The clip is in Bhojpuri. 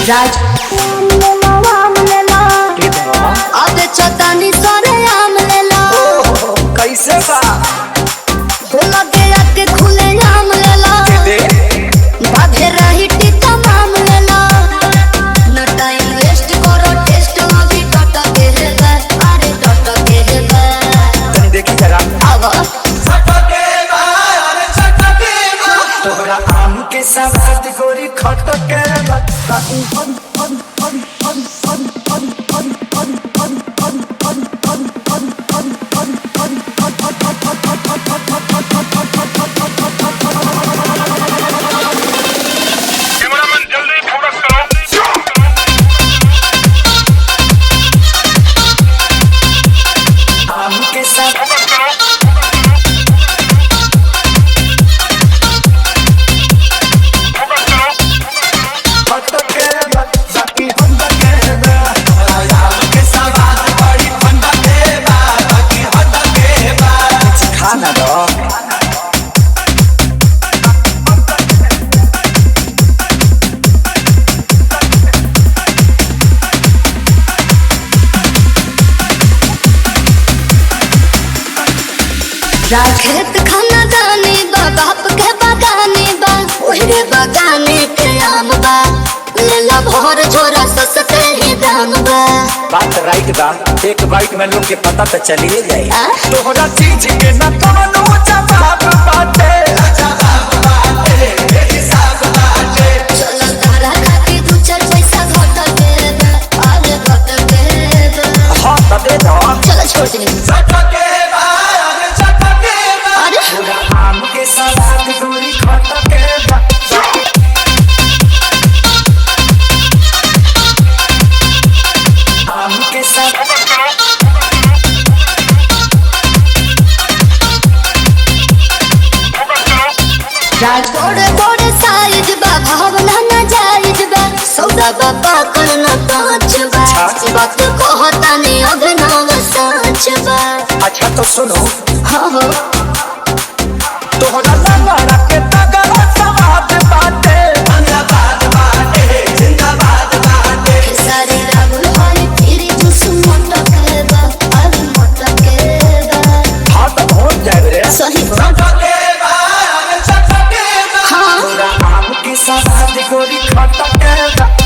राज अबे चौतानी सोरे आम लेला कैसे बा लगे आके खुले आम लेला बाधे रही टीका माम लेला न टाइम वेस्ट करो टेस्ट अभी टट के है अरे टट के है तनी देखी जरा अब तोहरा आम के सवाद गोरी खट के कैमरामैन जल्दी फोकस करो। आम के साथ फोकस करो। फोकस करो। खट के बाकी हम के आम के सवाद बड़ी ठंडा के बाकी हट के कुछ खाना दो खेत खाना दानी बा बाप के बगानी बा ओहरे बगाने के आम बा लेला भर झोरा सस्ते ही दाम बा बात राइट बा एक बाइट में लोग के पता तो चलिए जाए आ? तोहरा चीज के ना कोनो जवाब बाटे चलो तारा खाती दू चार पैसा घट के बा आगे घट के बा हाँ तो दे दो चलो छोड़ दे अरे तोहरा आम के सवाद गोरी खट के आम के साथ फोकस करो। फोकस करो। बड़े बड़े साइज बा भावना न जायज बा सौदा बाबा करना कांच बा बात कहता ने अभिनव सच बा अच्छा तो सुनो हाँ हो तोहरा लंगड़ा के तगड़ा सवाद बाटे सारे राहुल हरी तेरी जुस मोटक बा अब मोटक बा हाँ तो पहुँच जाए रे सही हो हाँ तोहरा आम के सवाद गोरी खट के